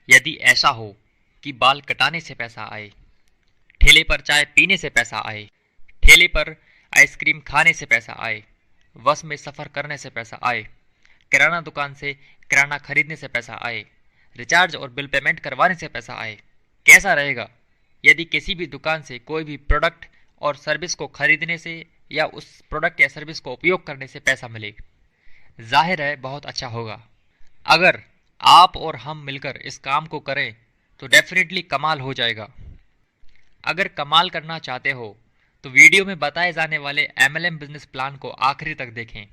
यदि ऐसा हो कि बाल कटाने से पैसा आए, ठेले पर चाय पीने से पैसा आए, ठेले पर आइसक्रीम खाने से पैसा आए, बस में सफ़र करने से पैसा आए, किराना दुकान से किराना खरीदने से पैसा आए, रिचार्ज और बिल पेमेंट करवाने से पैसा आए, कैसा रहेगा यदि किसी भी दुकान से कोई भी प्रोडक्ट और सर्विस को खरीदने से या उस प्रोडक्ट या सर्विस को उपयोग करने से पैसा मिले? जाहिर है बहुत अच्छा होगा। अगर आप और हम मिलकर इस काम को करें तो डेफिनेटली कमाल हो जाएगा। अगर कमाल करना चाहते हो तो वीडियो में बताए जाने वाले एमएलएम बिजनेस प्लान को आखिरी तक देखें,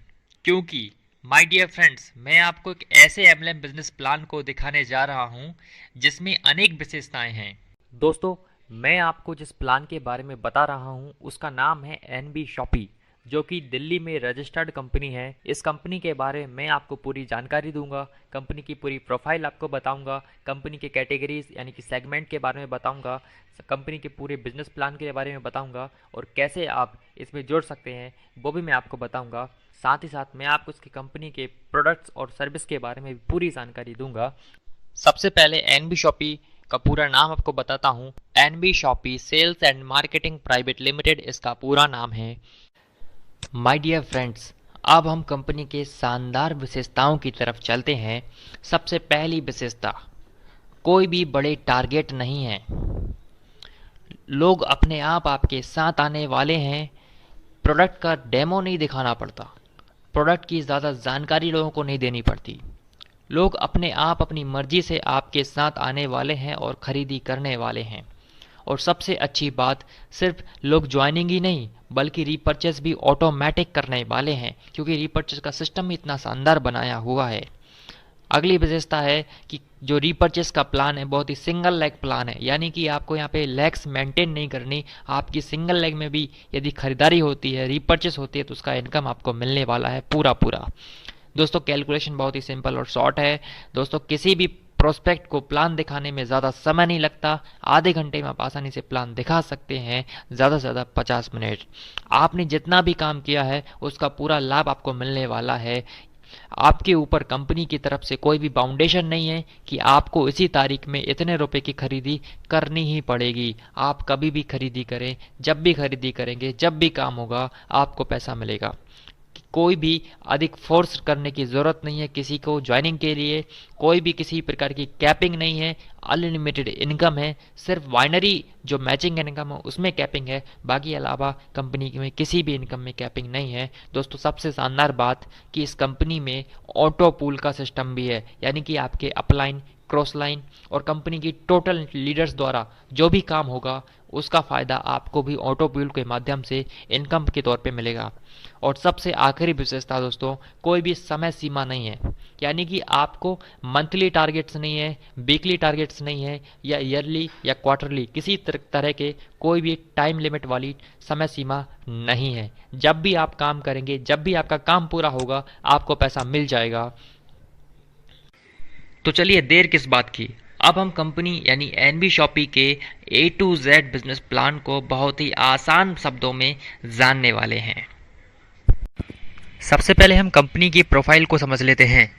क्योंकि माय डियर फ्रेंड्स, मैं आपको एक ऐसे एमएलएम बिजनेस प्लान को दिखाने जा रहा हूं जिसमें अनेक विशेषताएं हैं। दोस्तों, मैं आपको जिस प्लान के बारे में बता रहा हूं उसका नाम है एनबी शॉपी, जो कि दिल्ली में रजिस्टर्ड कंपनी है। इस कंपनी के बारे में आपको पूरी जानकारी दूंगा, कंपनी की पूरी प्रोफाइल आपको बताऊंगा, कंपनी के कैटेगरीज यानी कि सेगमेंट के बारे में बताऊंगा, कंपनी के पूरे बिजनेस प्लान के बारे में बताऊंगा और कैसे आप इसमें जुड़ सकते हैं वो भी मैं आपको बताऊंगा। साथ ही साथ मैं आपको इसकी कंपनी के प्रोडक्ट्स और सर्विस के बारे में भी पूरी जानकारी दूंगा। सबसे पहले एनबी शॉपी का पूरा नाम आपको बताता हूँ। NB Shoppe sales and marketing private limited इसका पूरा नाम है। माय डियर फ्रेंड्स, अब हम कंपनी के शानदार विशेषताओं की तरफ चलते हैं। सबसे पहली विशेषता, कोई भी बड़े टारगेट नहीं है। लोग अपने आप आपके साथ आने वाले हैं। प्रोडक्ट का डेमो नहीं दिखाना पड़ता, प्रोडक्ट की ज़्यादा जानकारी लोगों को नहीं देनी पड़ती। लोग अपने आप अपनी मर्जी से आपके साथ आने वाले हैं और ख़रीदी करने वाले हैं। और सबसे अच्छी बात, सिर्फ लोग ज्वाइनिंग ही नहीं बल्कि रीपर्चेस भी ऑटोमेटिक करने वाले हैं, क्योंकि रीपर्चेस का सिस्टम ही इतना शानदार बनाया हुआ है। अगली विशेषता है कि जो रीपर्चेस का प्लान है बहुत ही सिंगल लेग प्लान है, यानी कि आपको यहाँ पे लेग्स मेंटेन नहीं करनी। आपकी सिंगल लेग में भी यदि खरीदारी होती है, रीपर्चेस होती है, तो उसका इनकम आपको मिलने वाला है पूरा पूरा। दोस्तों, कैलकुलेशन बहुत ही सिंपल और शॉर्ट है। दोस्तों, किसी भी प्रोस्पेक्ट को प्लान दिखाने में ज़्यादा समय नहीं लगता। आधे घंटे में आप आसानी से प्लान दिखा सकते हैं, ज़्यादा से ज़्यादा 50 मिनट। आपने जितना भी काम किया है उसका पूरा लाभ आपको मिलने वाला है। आपके ऊपर कंपनी की तरफ से कोई भी बाउंडेशन नहीं है कि आपको इसी तारीख में इतने रुपए की खरीदी करनी ही पड़ेगी। आप कभी भी खरीदी करें, जब भी खरीदी करेंगे, जब भी काम होगा, आपको पैसा मिलेगा। कोई भी अधिक फोर्स करने की ज़रूरत नहीं है किसी को ज्वाइनिंग के लिए। कोई भी किसी प्रकार की कैपिंग नहीं है। अनलिमिटेड इनकम है। सिर्फ बाइनरी जो मैचिंग इनकम है उसमें कैपिंग है, बाकी अलावा कंपनी में किसी भी इनकम में कैपिंग नहीं है। दोस्तों, सबसे शानदार बात कि इस कंपनी में ऑटो पूल का सिस्टम भी है, यानी कि आपके अपलाइन, क्रॉस लाइन और कंपनी की टोटल लीडर्स द्वारा जो भी काम होगा उसका फ़ायदा आपको भी ऑटो पूल के माध्यम से इनकम के तौर पे मिलेगा। और सबसे आखिरी विशेषता दोस्तों, कोई भी समय सीमा नहीं है, यानी कि आपको मंथली टारगेट्स नहीं है, वीकली टारगेट्स नहीं है, या ईयरली या क्वार्टरली किसी तरह के कोई भी टाइम लिमिट वाली समय सीमा नहीं है। जब भी आप काम करेंगे, जब भी आपका काम पूरा होगा, आपको पैसा मिल जाएगा। तो चलिए देर किस बात की, अब हम कंपनी यानी एनबी शॉपी के ए टू जेड बिजनेस प्लान को बहुत ही आसान शब्दों में जानने वाले हैं। सबसे पहले हम कंपनी की प्रोफाइल को समझ लेते हैं,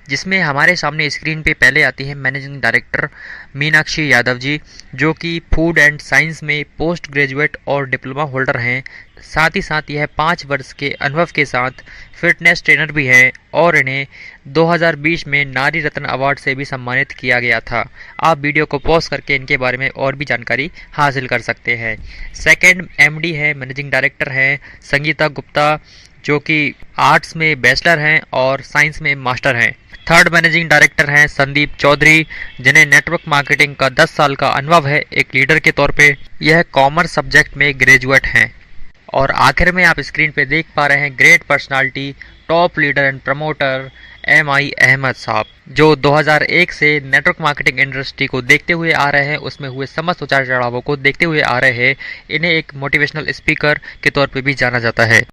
जिसमें हमारे सामने स्क्रीन पे पहले आती है मैनेजिंग डायरेक्टर मीनाक्षी यादव जी, जो कि फूड एंड साइंस में पोस्ट ग्रेजुएट और डिप्लोमा होल्डर हैं। साथ ही साथ यह 5 वर्ष के अनुभव के साथ फिटनेस ट्रेनर भी हैं और इन्हें 2020 में नारी रत्न अवार्ड से भी सम्मानित किया गया था। आप वीडियो को पॉज करके इनके बारे में और भी जानकारी हासिल कर सकते हैं। सेकंड एमडी है, मैनेजिंग डायरेक्टर हैं संगीता गुप्ता, जो कि आर्ट्स में बैचलर हैं और साइंस में मास्टर हैं। थर्ड मैनेजिंग डायरेक्टर हैं संदीप चौधरी, जिन्हें नेटवर्क मार्केटिंग का 10 साल का अनुभव है एक लीडर के तौर पे। यह कॉमर्स सब्जेक्ट में ग्रेजुएट हैं। और आखिर में आप स्क्रीन पे देख पा रहे हैं great personality, top leader and promoter MI Ahmad sahab, जो 2001 से नेटवर्क मार्केटिंग इंडस्ट्री को देखते हुए आ रहे हैं, उसमें हुए समस्त उतार चढ़ावों को देखते हुए आ रहे हैं। इन्हें एक मोटिवेशनल स्पीकर के तौर पे भी जाना जाता है।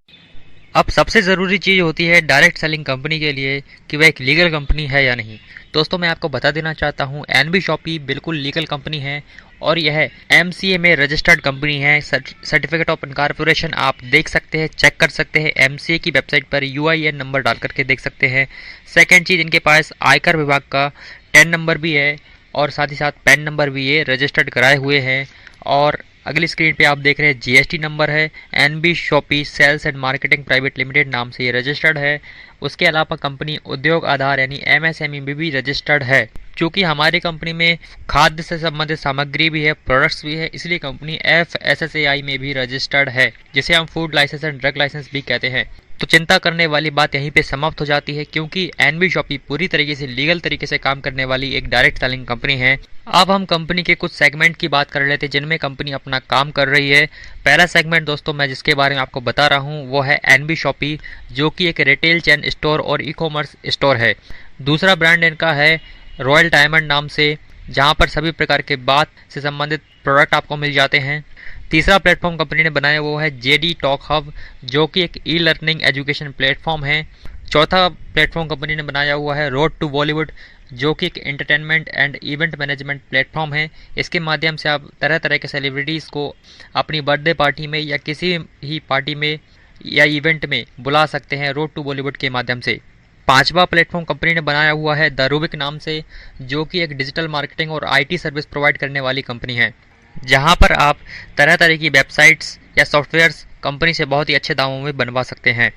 अब सबसे ज़रूरी चीज़ होती है डायरेक्ट सेलिंग कंपनी के लिए कि वह एक लीगल कंपनी है या नहीं। दोस्तों, मैं आपको बता देना चाहता हूँ एनबी शॉपी बिल्कुल लीगल कंपनी है और यह MCA में रजिस्टर्ड कंपनी है। सर्टिफिकेट ऑफ इनकॉर्पोरेशन आप देख सकते हैं, चेक कर सकते हैं। MCA की वेबसाइट पर UIN नंबर डाल करके देख सकते हैं। सेकेंड चीज़, इनके पास आयकर विभाग का 10 नंबर भी है और साथ ही साथ पैन नंबर भी ये रजिस्टर्ड कराए हुए हैं। और अगली स्क्रीन पे आप देख रहे हैं जीएसटी नंबर है, NB Shoppe sales and marketing private limited नाम से ये रजिस्टर्ड है। उसके अलावा कंपनी उद्योग आधार यानी एमएसएमई में भी रजिस्टर्ड है। चूँकि हमारी कंपनी में खाद्य से संबंधित सामग्री भी है, प्रोडक्ट्स भी है, इसलिए कंपनी FSSAI में भी रजिस्टर्ड है, जिसे हम food licence and drug licence भी कहते हैं। तो चिंता करने वाली बात यहीं पे समाप्त हो जाती है, क्योंकि एनबी शॉपी पूरी तरीके से लीगल तरीके से काम करने वाली एक डायरेक्ट सेलिंग कंपनी है। अब हम कंपनी के कुछ सेगमेंट की बात कर लेते हैं जिनमें कंपनी अपना काम कर रही है। पहला सेगमेंट दोस्तों मैं जिसके बारे में आपको बता रहा हूँ वो है एनबी शॉपी, जो कि एक रिटेल चेन स्टोर और ई कॉमर्स स्टोर है। दूसरा ब्रांड इनका है रॉयल डायमंड नाम से, जहाँ पर सभी प्रकार के बात से संबंधित प्रोडक्ट आपको मिल जाते हैं। तीसरा प्लेटफॉर्म कंपनी ने बनाया वो है जेडी टॉक हब, जो कि एक ई लर्निंग एजुकेशन प्लेटफॉर्म है। चौथा प्लेटफॉर्म कंपनी ने बनाया हुआ है रोड टू बॉलीवुड, जो कि एक entertainment and event management platform है। इसके माध्यम से आप तरह तरह के सेलिब्रिटीज़ को अपनी बर्थडे पार्टी में या किसी ही पार्टी में या इवेंट में बुला सकते हैं रोड टू बॉलीवुड के माध्यम से। पांचवा प्लेटफॉर्म कंपनी ने बनाया हुआ है द रूबिक नाम से, जो कि एक डिजिटल मार्केटिंग और आईटी सर्विस प्रोवाइड करने वाली कंपनी है, जहां पर आप तरह तरह की वेबसाइट्स या सॉफ्टवेयर्स कंपनी से बहुत ही अच्छे दामों में बनवा सकते हैं।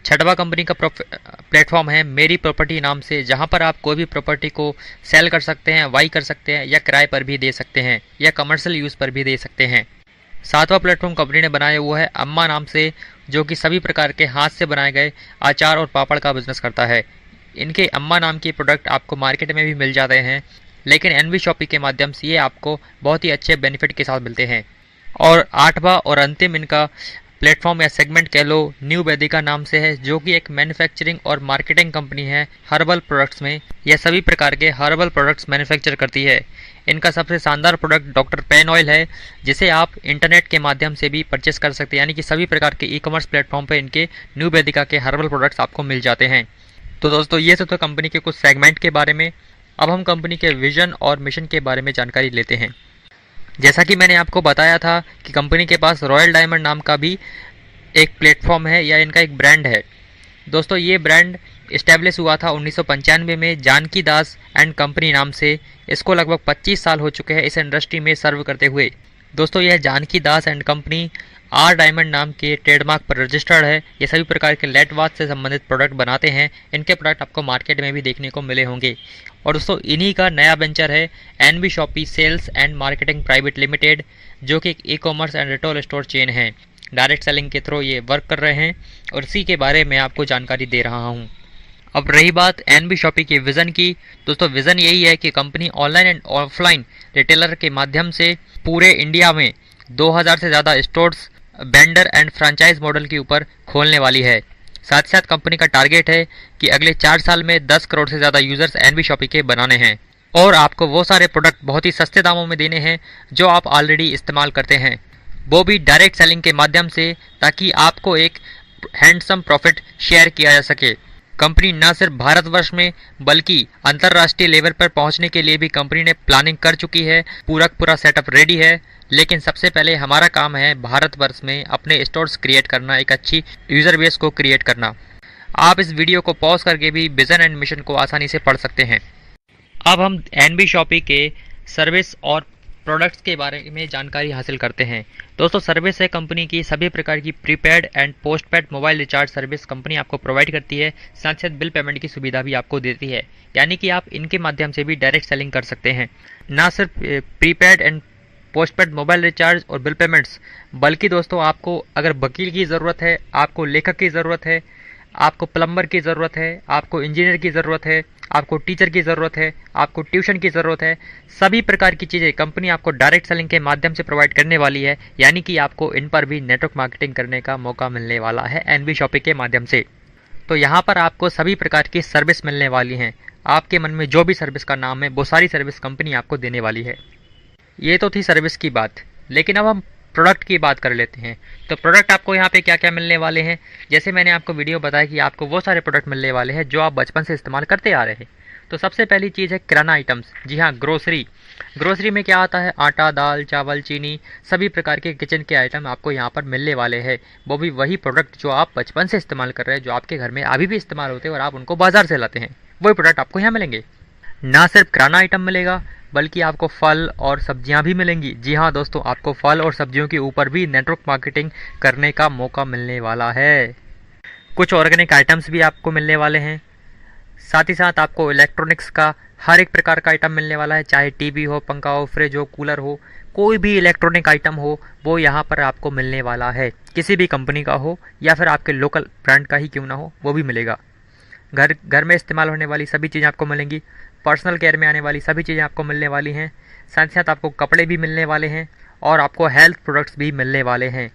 छठवा कंपनी का प्लेटफॉर्म है मेरी प्रॉपर्टी नाम से, जहां पर आप कोई भी प्रॉपर्टी को सेल कर सकते हैं, बाई कर सकते हैं या किराए पर भी दे सकते हैं या कमर्शियल यूज़ पर भी दे सकते हैं। सातवां प्लेटफॉर्म कंपनी ने बनाया हुआ है अम्मा नाम से, जो कि सभी प्रकार के हाथ से बनाए गए अचार और पापड़ का बिजनेस करता है। इनके अम्मा नाम के प्रोडक्ट आपको मार्केट में भी मिल जाते हैं, लेकिन एनबी शॉपी के माध्यम से ये आपको बहुत ही अच्छे बेनिफिट के साथ मिलते हैं। और आठवां और अंतिम इनका प्लेटफॉर्म या सेगमेंट कह लो न्यू वैदिका नाम से है, जो कि एक मैन्युफैक्चरिंग और मार्केटिंग कंपनी है हर्बल प्रोडक्ट्स में। यह सभी प्रकार के हर्बल प्रोडक्ट्स मैन्युफैक्चर करती है। इनका सबसे शानदार प्रोडक्ट डॉक्टर पेन ऑयल है, जिसे आप इंटरनेट के माध्यम से भी परचेस कर सकते हैं, यानी कि सभी प्रकार के ई कॉमर्स प्लेटफॉर्म पर इनके न्यू वैदिका के हर्बल प्रोडक्ट्स आपको मिल जाते हैं। तो दोस्तों ये तो कंपनी के कुछ सेगमेंट के बारे में। अब हम कंपनी के विजन और मिशन के बारे में जानकारी लेते हैं। जैसा कि मैंने आपको बताया था कि कंपनी के पास रॉयल डायमंड नाम का भी एक प्लेटफॉर्म है या इनका एक ब्रांड है। दोस्तों ये ब्रांड इस्टेब्लिश हुआ था 1995 में जानकी दास एंड कंपनी नाम से। इसको लगभग 25 साल हो चुके हैं इस इंडस्ट्री में सर्व करते हुए। दोस्तों यह जानकी दास एंड कंपनी आर डायमंड नाम के ट्रेडमार्क पर रजिस्टर्ड है। ये सभी प्रकार के लेड वाच से संबंधित प्रोडक्ट बनाते हैं। इनके प्रोडक्ट आपको मार्केट में भी देखने को मिले होंगे। और दोस्तों इन्हीं का नया वेंचर है NB Shoppe sales and marketing private limited, जो कि एक e commerce and retail store chain है। डायरेक्ट सेलिंग के थ्रू ये वर्क कर रहे हैं और इसी के बारे में आपको जानकारी दे रहा हूँ। अब रही बात एनबी शॉपी के विज़न की। दोस्तों विज़न यही है कि company online and offline retailer के माध्यम से पूरे इंडिया में 2000 से ज़्यादा stores vendor and franchise model के ऊपर खोलने वाली है। साथ ही साथ कंपनी का टारगेट है कि अगले 4 साल में 10 करोड़ से ज़्यादा यूज़र्स एनबी शॉपी के बनाने हैं और आपको वो सारे प्रोडक्ट बहुत ही सस्ते दामों में देने हैं जो आप ऑलरेडी इस्तेमाल करते हैं, वो भी डायरेक्ट सेलिंग के माध्यम से, ताकि आपको एक हैंडसम प्रॉफिट शेयर किया जा सके। कंपनी न सिर्फ भारतवर्ष में बल्कि अंतर्राष्ट्रीय लेवल पर पहुंचने के लिए भी कंपनी ने प्लानिंग कर चुकी है। पूरा सेटअप रेडी है, लेकिन सबसे पहले हमारा काम है भारतवर्ष में अपने स्टोर्स क्रिएट करना, एक अच्छी यूज़र बेस को क्रिएट करना। आप इस वीडियो को पॉज करके भी विजन एंड मिशन को आसानी से पढ़ सकते हैं। अब हम एनबी शॉपी के सर्विस और प्रोडक्ट्स के बारे में जानकारी हासिल करते हैं। दोस्तों सर्विस है कंपनी की सभी प्रकार की prepaid and postpaid mobile recharge service company आपको प्रोवाइड करती है। साथ साथ बिल पेमेंट की सुविधा भी आपको देती है, यानी कि आप इनके माध्यम से भी डायरेक्ट सेलिंग कर सकते हैं। ना सिर्फ prepaid and postpaid mobile recharge और बिल पेमेंट्स, बल्कि दोस्तों आपको अगर वकील की ज़रूरत है, आपको लेखक की ज़रूरत है, आपको प्लम्बर की ज़रूरत है, आपको इंजीनियर की ज़रूरत है, आपको टीचर की ज़रूरत है, आपको ट्यूशन की ज़रूरत है, सभी प्रकार की चीज़ें कंपनी आपको डायरेक्ट सेलिंग के माध्यम से प्रोवाइड करने वाली है। यानी कि आपको इन पर भी नेटवर्क मार्केटिंग करने का मौका मिलने वाला है एनबी शॉपी के माध्यम से। तो यहाँ पर आपको सभी प्रकार की सर्विस मिलने वाली हैं। आपके मन में जो भी सर्विस का नाम है वो सारी सर्विस कंपनी आपको देने वाली है। ये तो थी सर्विस की बात, लेकिन अब हम प्रोडक्ट की बात कर लेते हैं। तो प्रोडक्ट आपको यहाँ पे क्या क्या मिलने वाले हैं, जैसे मैंने आपको वीडियो बताया कि आपको वो सारे प्रोडक्ट मिलने वाले हैं जो आप बचपन से इस्तेमाल करते आ रहे हैं। तो सबसे पहली चीज़ है किराना आइटम्स। जी हाँ, ग्रोसरी में क्या आता है, आटा, दाल, चावल, चीनी, सभी प्रकार के किचन के आइटम आपको यहाँ पर मिलने वाले हैं। वो भी वही प्रोडक्ट जो आप बचपन से इस्तेमाल कर रहे हैं, जो आपके घर में अभी भी इस्तेमाल होते हैं और आप उनको बाजार से लाते हैं, वही प्रोडक्ट आपको यहाँ मिलेंगे। ना सिर्फ किराना आइटम मिलेगा बल्कि आपको फल और सब्जियां भी मिलेंगी। जी हाँ दोस्तों, आपको फल और सब्जियों के ऊपर भी नेटवर्क मार्केटिंग करने का मौका मिलने वाला है। कुछ ऑर्गेनिक आइटम्स भी आपको मिलने वाले हैं। साथ ही साथ आपको इलेक्ट्रॉनिक्स का हर एक प्रकार का आइटम मिलने वाला है, चाहे टीवी हो, पंखा हो, फ्रिज हो, कूलर हो, कोई भी इलेक्ट्रॉनिक आइटम हो वो यहाँ पर आपको मिलने वाला है। किसी भी कंपनी का हो या फिर आपके लोकल ब्रांड का ही क्यों ना हो, वो भी मिलेगा। घर घर में इस्तेमाल होने वाली सभी चीज़ें आपको मिलेंगी। पर्सनल केयर में आने वाली सभी चीज़ें आपको मिलने वाली हैं। साथ ही साथ आपको कपड़े भी मिलने वाले हैं और आपको हेल्थ प्रोडक्ट्स भी मिलने वाले हैं।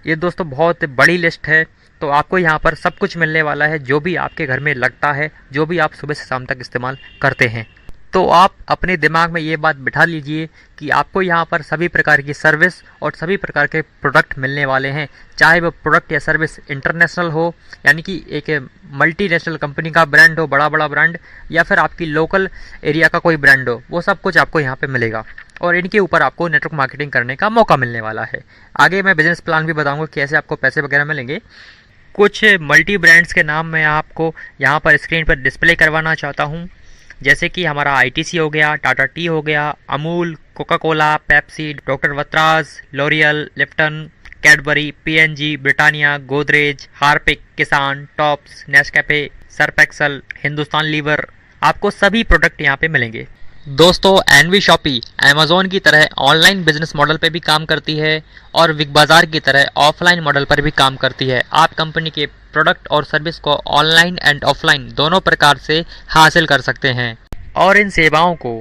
ये दोस्तों बहुत बड़ी लिस्ट है। तो आपको यहाँ पर सब कुछ मिलने वाला है जो भी आपके घर में लगता है, जो भी आप सुबह से शाम तक इस्तेमाल करते हैं। तो आप अपने दिमाग में ये बात बिठा लीजिए कि आपको यहाँ पर सभी प्रकार की सर्विस और सभी प्रकार के प्रोडक्ट मिलने वाले हैं। चाहे वो प्रोडक्ट या सर्विस इंटरनेशनल हो, यानी कि एक मल्टीनेशनल कंपनी का ब्रांड हो, बड़ा बड़ा ब्रांड, या फिर आपकी लोकल एरिया का कोई ब्रांड हो, वो सब कुछ आपको यहाँ पे मिलेगा और इनके ऊपर आपको नेटवर्क मार्केटिंग करने का मौका मिलने वाला है। आगे मैं बिजनेस प्लान भी बताऊँगा कैसे आपको पैसे वगैरह मिलेंगे। कुछ मल्टी ब्रांड्स के नाम मैं आपको यहाँ पर स्क्रीन पर डिस्प्ले करवाना चाहता हूँ, जैसे कि हमारा आईटीसी हो गया, टाटा टी हो गया, Amul, Coca Cola, Pepsi, doctor वत्राज, L'Oreal, Lipton, Cadbury, PNG, Britannia, Godrej, Harpic, Kissan, Tops, Nescafe, Surf Excel, Hindustan Lever, आपको सभी प्रोडक्ट यहाँ पे मिलेंगे। दोस्तों एनवी शॉपी अमेज़ॉन की तरह ऑनलाइन बिजनेस मॉडल पे भी काम करती है और बिग बाज़ार की तरह ऑफलाइन मॉडल पर भी काम करती है। आप कंपनी के प्रोडक्ट और सर्विस को ऑनलाइन एंड ऑफलाइन दोनों प्रकार से हासिल कर सकते हैं और इन सेवाओं को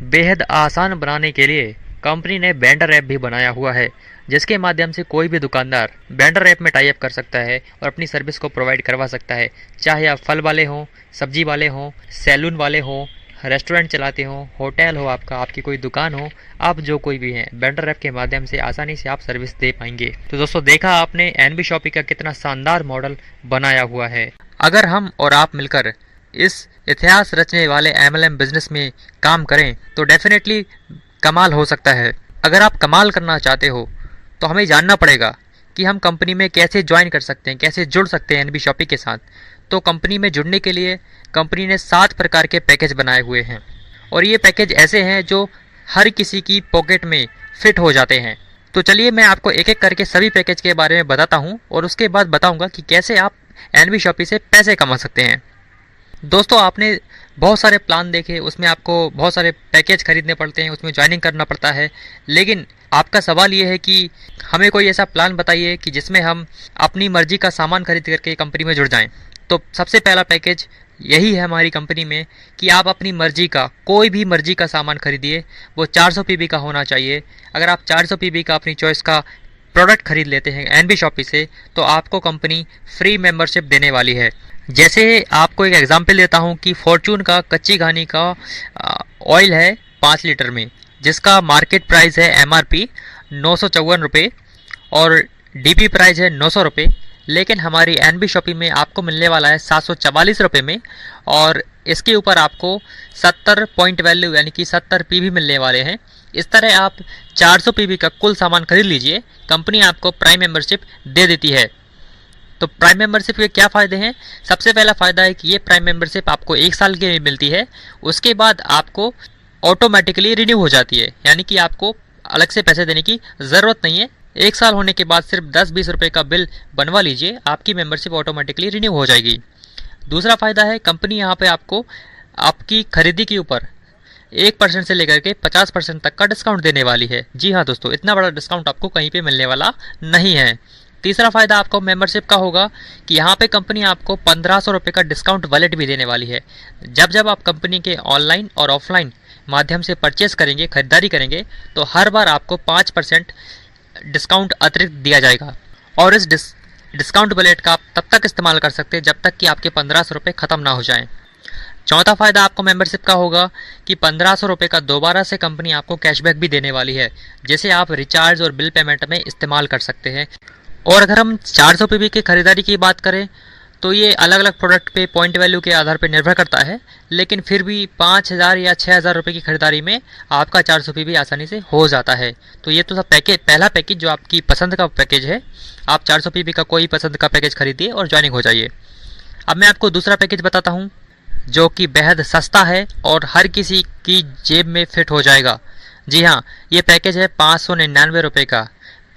बेहद आसान बनाने के लिए कंपनी ने वेंडर ऐप भी बनाया हुआ है, जिसके माध्यम से कोई भी दुकानदार वेंडर ऐप में टाई अप कर सकता है और अपनी सर्विस को प्रोवाइड करवा सकता है। चाहे आप फल वाले हों, सब्जी वाले हों, सैलून वाले हों, रेस्टोरेंट चलाते हो, होटल हो, आपकी कोई दुकान हो, आप जो कोई भी हैं, वेंडर ऐप के माध्यम से आसानी से आप सर्विस दे पाएंगे। तो दोस्तों देखा आपने एनबी शॉपी का कितना शानदार मॉडल बनाया हुआ है। अगर हम और आप मिलकर इस इतिहास रचने वाले एमएलएम बिजनेस में काम करें तो डेफिनेटली कमाल हो सकता है। अगर आप कमाल करना चाहते हो तो हमें जानना पड़ेगा कि हम कंपनी में कैसे ज्वाइन कर सकते हैं, कैसे जुड़ सकते हैं एनबी शॉपी के साथ। तो कंपनी में जुड़ने के लिए कंपनी ने 7 प्रकार के पैकेज बनाए हुए हैं और ये पैकेज ऐसे हैं जो हर किसी की पॉकेट में फिट हो जाते हैं। तो चलिए मैं आपको एक एक करके सभी पैकेज के बारे में बताता हूँ और उसके बाद बताऊँगा कि कैसे आप एनबी शॉपी से पैसे कमा सकते हैं। दोस्तों आपने बहुत सारे प्लान देखे, उसमें आपको बहुत सारे पैकेज खरीदने पड़ते हैं, उसमें ज्वाइनिंग करना पड़ता है, लेकिन आपका सवाल ये है कि हमें कोई ऐसा प्लान बताइए कि जिसमें हम अपनी मर्जी का सामान खरीद करके कंपनी में जुड़ जाएं। तो सबसे पहला पैकेज यही है हमारी कंपनी में कि आप अपनी मर्जी का कोई भी मर्जी का सामान खरीदिए, वो 400 पीबी का होना चाहिए। अगर आप 400 पीबी का अपनी चॉइस का प्रोडक्ट खरीद लेते हैं एनबी शॉपी से तो आपको कंपनी फ्री मेंबरशिप देने वाली है। जैसे आपको एक एग्जांपल देता हूं कि फॉर्चून का कच्ची घानी का ऑयल है 5 लीटर में, जिसका मार्केट प्राइस है एमआरपी 954 रुपये और डीपी प्राइस है 900 रुपये, लेकिन हमारी एनबी शॉपी में आपको मिलने वाला है 744 रुपये में और इसके ऊपर आपको 70 पॉइंट वैल्यू यानी कि 70 पीवी मिलने वाले हैं। इस तरह आप 400 पीवी का कुल सामान खरीद लीजिए, कंपनी आपको प्राइम मेंबरशिप दे देती है। तो प्राइम मेंबरशिप के क्या फ़ायदे हैं? सबसे पहला फ़ायदा है कि ये प्राइम मेंबरशिप आपको 1 साल के लिए मिलती है, उसके बाद आपको ऑटोमेटिकली रिन्यू हो जाती है, यानी कि आपको अलग से पैसे देने की ज़रूरत नहीं है। 1 साल होने के बाद सिर्फ 10-20 रुपये का बिल बनवा लीजिए, आपकी मेंबरशिप ऑटोमेटिकली रिन्यू हो जाएगी। दूसरा फ़ायदा है कंपनी यहाँ पे आपको आपकी खरीदी के ऊपर 1% से लेकर के 50% तक का डिस्काउंट देने वाली है। जी हाँ दोस्तों, इतना बड़ा डिस्काउंट आपको कहीं पे मिलने वाला नहीं है। तीसरा फ़ायदा आपको मेंबरशिप का होगा कि यहाँ पे कंपनी आपको 1500 रुपये का डिस्काउंट वॉलेट भी देने वाली है। जब आप कंपनी के ऑनलाइन और ऑफलाइन माध्यम से परचेस करेंगे, खरीदारी करेंगे, तो हर बार आपको 5% डिस्काउंट अतिरिक्त दिया जाएगा और इस डिस्काउंट वॉलेट का आप तब तक इस्तेमाल कर सकते हैं जब तक कि आपके 1500 रुपये ख़त्म ना हो जाएं। चौथा फ़ायदा आपको मेंबरशिप का होगा कि 1500 रुपये का दोबारा से कंपनी आपको कैशबैक भी देने वाली है, जिसे आप रिचार्ज और बिल पेमेंट में इस्तेमाल कर सकते हैं। और अगर हम 400 पीबी की खरीदारी की बात करें तो ये अलग अलग प्रोडक्ट पे पॉइंट वैल्यू के आधार पर निर्भर करता है, लेकिन फिर भी 5000 या 6000 रुपये की खरीदारी में आपका 400 पीबी आसानी से हो जाता है। तो ये तो सब पैकेज, पहला पैकेज जो आपकी पसंद का पैकेज है, आप 400 पीबी का कोई पसंद का पैकेज खरीदिए और ज्वाइनिंग हो जाइए। अब मैं आपको दूसरा पैकेज बताता हूँ जो कि बेहद सस्ता है और हर किसी की जेब में फिट हो जाएगा। जी हाँ, ये पैकेज है 599 रुपये का।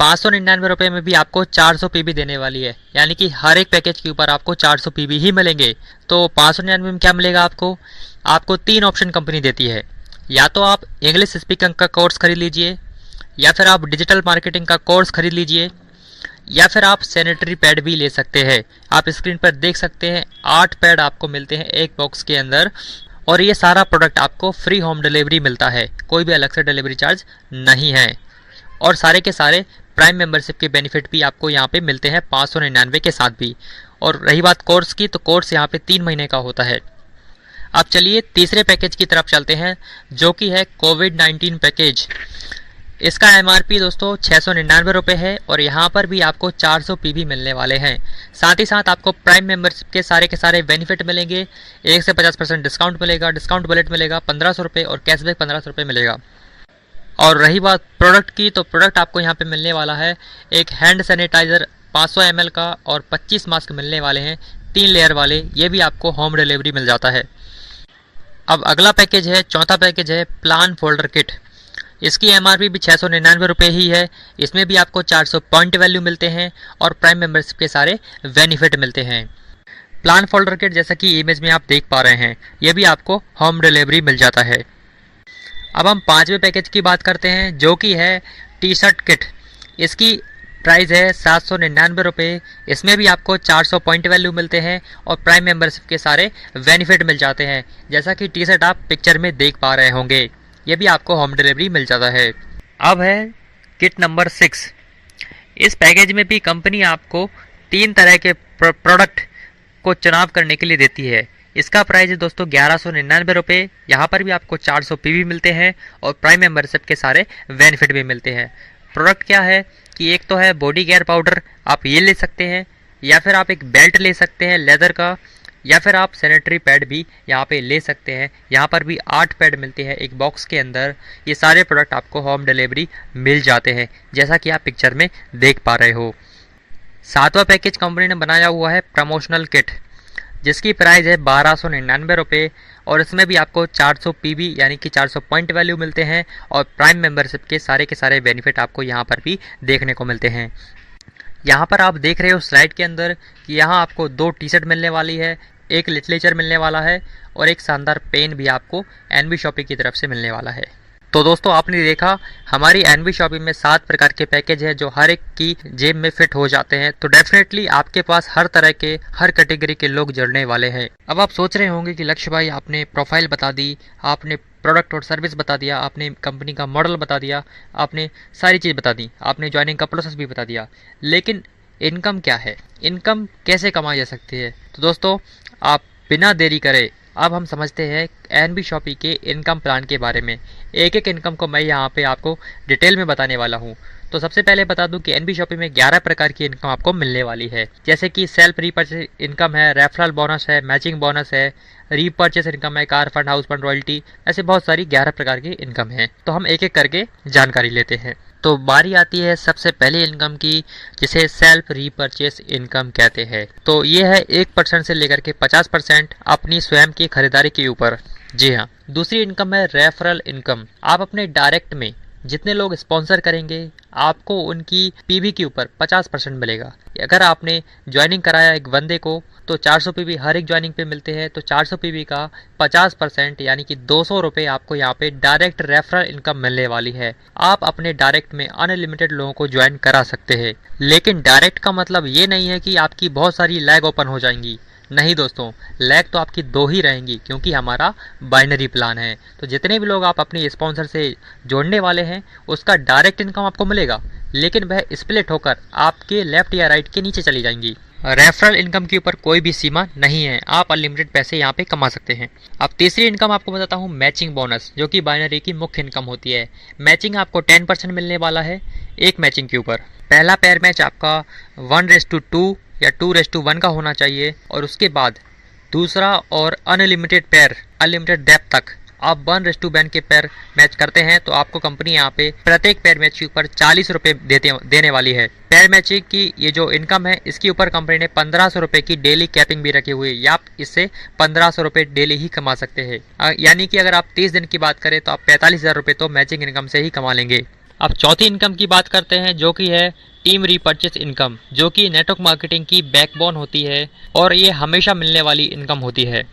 599 रुपये में भी आपको 400 पीबी देने वाली है, यानी कि हर एक पैकेज के ऊपर आपको 400 पीबी ही मिलेंगे। तो 599 में क्या मिलेगा आपको 3 ऑप्शन कंपनी देती है। या तो आप इंग्लिश स्पीकिंग का कोर्स खरीद लीजिए, या फिर आप डिजिटल मार्केटिंग का कोर्स खरीद लीजिए, या फिर आप सैनिटरी पैड भी ले सकते हैं। आप स्क्रीन पर देख सकते हैं 8 पैड आपको मिलते हैं एक बॉक्स के अंदर, और ये सारा प्रोडक्ट आपको फ्री होम डिलीवरी मिलता है, कोई भी अलग से डिलीवरी चार्ज नहीं है। और सारे के सारे प्राइम मेंबरशिप के बेनिफिट भी आपको यहाँ पे मिलते हैं 599 के साथ भी। और रही बात कोर्स की, तो कोर्स यहाँ पे 3 महीने का होता है। अब चलिए तीसरे पैकेज की तरफ चलते हैं, जो कि है कोविड-19 पैकेज। इसका एमआरपी दोस्तों 699 रुपये है, और यहाँ पर भी आपको 400 पीबी मिलने वाले हैं। साथ ही साथ आपको प्राइम मेंबरशिप के सारे बेनिफिट मिलेंगे। 1 से 50% डिस्काउंट मिलेगा, डिस्काउंट बुलेट मिलेगा 1500 रुपये, और कैशबैक 1500 रुपये मिलेगा। और रही बात प्रोडक्ट की, तो प्रोडक्ट आपको यहाँ पे मिलने वाला है एक हैंड सैनिटाइज़र 500 ml का, और 25 मास्क मिलने वाले हैं 3 लेयर वाले। ये भी आपको होम डिलीवरी मिल जाता है। अब अगला पैकेज है, चौथा पैकेज है प्लान फोल्डर किट। इसकी एमआरपी भी 699 रुपये ही है। इसमें भी आपको 400 पॉइंट वैल्यू मिलते हैं, और प्राइम मेंबरशिप के सारे बेनिफिट मिलते हैं। प्लान फोल्डर किट जैसा कि इमेज में आप देख पा रहे हैं, ये भी आपको होम डिलीवरी मिल जाता है। अब हम 5वें पैकेज की बात करते हैं, जो कि है टी शर्ट किट। इसकी प्राइस है 799 रुपये। इसमें भी आपको 400 पॉइंट वैल्यू मिलते हैं, और प्राइम मेंबरशिप के सारे बेनिफिट मिल जाते हैं, जैसा कि टी शर्ट आप पिक्चर में देख पा रहे होंगे। ये भी आपको होम डिलीवरी मिल जाता है। अब है किट नंबर 6। इस पैकेज में भी कंपनी आपको 3 तरह के प्रोडक्ट को चुनाव करने के लिए देती है। इसका प्राइस है दोस्तों 1199 रुपये। यहाँ पर भी आपको 400 पीबी मिलते हैं, और प्राइम मेंबरशिप के सारे बेनिफिट भी मिलते हैं। प्रोडक्ट क्या है कि एक तो है बॉडी केयर पाउडर, आप ये ले सकते हैं, या फिर आप एक बेल्ट ले सकते हैं लेदर का, या फिर आप सैनिटरी पैड भी यहाँ पे ले सकते हैं। यहाँ पर भी 8 पैड मिलते हैं एक बॉक्स के अंदर। ये सारे प्रोडक्ट आपको होम डिलीवरी मिल जाते हैं, जैसा कि आप पिक्चर में देख पा रहे हो। 7वां पैकेज कंपनी ने बनाया हुआ है प्रमोशनल किट, जिसकी प्राइस है 1299 रुपये, और इसमें भी आपको 400 पीबी यानी कि 400 पॉइंट वैल्यू मिलते हैं, और प्राइम मेंबरशिप के सारे बेनिफिट आपको यहाँ पर भी देखने को मिलते हैं। यहाँ पर आप देख रहे हो स्लाइड के अंदर कि यहाँ आपको 2 टी शर्ट मिलने वाली है, एक लिटरेचर मिलने वाला है, और एक शानदार पेन भी आपको एनबी शॉपिंग की तरफ से मिलने वाला है। तो दोस्तों आपने देखा हमारी एनबी शॉपिंग में 7 प्रकार के पैकेज है, जो हर एक की जेब में फिट हो जाते हैं। तो डेफिनेटली आपके पास हर तरह के हर कैटेगरी के लोग जुड़ने वाले हैं। अब आप सोच रहे होंगे कि लक्ष्य भाई आपने प्रोफाइल बता दी, आपने प्रोडक्ट और सर्विस बता दिया, आपने कंपनी का मॉडल बता दिया, आपने सारी चीज़ बता दी, आपने ज्वाइनिंग का प्रोसेस भी बता दिया, लेकिन इनकम क्या है, इनकम कैसे कमाई जा सकती है? तो दोस्तों आप बिना देरी करे अब हम समझते हैं एनबी शॉपी के इनकम प्लान के बारे में। एक एक इनकम को मैं यहाँ पे आपको डिटेल में बताने वाला हूँ। तो सबसे पहले बता दूं कि एनबी शॉपी में 11 प्रकार की इनकम आपको मिलने वाली है, जैसे कि सेल्फ रीपर्चेस इनकम है, रेफरल बोनस है, मैचिंग बोनस है, रीपर्चेस इनकम है, car fund, house fund, royalty, ऐसे बहुत सारी 11 प्रकार की इनकम है। तो हम एक एक करके जानकारी लेते हैं। तो बारी आती है सबसे पहले इनकम की, जिसे सेल्फ रीपर्चेस इनकम कहते हैं। तो ये है 1% से लेकर के 50% अपनी स्वयं की खरीदारी के ऊपर। जी हाँ। दूसरी इनकम है रेफरल इनकम। आप अपने डायरेक्ट में जितने लोग स्पॉन्सर करेंगे आपको उनकी पीवी के ऊपर 50% मिलेगा। अगर आपने ज्वाइनिंग कराया एक बंदे को तो 400 पीवी हर एक ज्वाइनिंग पे मिलते हैं, तो 400 पीवी का 50% यानी कि 200 रुपये आपको यहाँ पे डायरेक्ट रेफरल इनकम मिलने वाली है। आप अपने डायरेक्ट में अनलिमिटेड लोगों को ज्वाइन करा सकते हैं, लेकिन डायरेक्ट का मतलब ये नहीं है कि आपकी बहुत सारी लैग ओपन हो जाएंगी। नहीं दोस्तों, लैग तो आपकी 2 ही रहेंगी, क्योंकि हमारा बाइनरी प्लान है। तो जितने भी लोग आप अपने स्पॉन्सर से जोड़ने वाले हैं उसका डायरेक्ट इनकम आपको मिलेगा, लेकिन वह स्प्लिट होकर आपके लेफ्ट या राइट के नीचे चली जाएंगी। रेफरल इनकम के ऊपर कोई भी सीमा नहीं है, आप अनलिमिटेड पैसे यहाँ पे कमा सकते हैं। अब तीसरी इनकम आपको बताता हूँ मैचिंग बोनस, जो कि बाइनरी की मुख्य इनकम होती है। मैचिंग आपको 10% मिलने वाला है एक मैचिंग के ऊपर। पहला पेयर मैच आपका 1:2 या 2:1 का होना चाहिए, और उसके बाद दूसरा और अनलिमिटेड पेयर अनलिमिटेड डेप्थ तक आप 1:1 के पेयर मैच करते हैं तो आपको कंपनी यहाँ पे प्रत्येक पेयर मैच के ऊपर 40 रुपये देने वाली है। पेयर मैचिंग की ये जो इनकम है इसके ऊपर कंपनी ने 1500 रुपये की डेली कैपिंग भी रखी हुई है, या आप इससे 1500 रुपये डेली ही कमा सकते हैं। यानी कि अगर आप 30 दिन की बात करें तो आप 45,000 रुपये तो मैचिंग इनकम से ही कमा लेंगे। अब चौथी इनकम की बात करते हैं जो कि है टीम रीपर्चेस इनकम, जो कि नेटवर्क मार्केटिंग की बैकबोन होती है और ये हमेशा मिलने वाली इनकम होती है।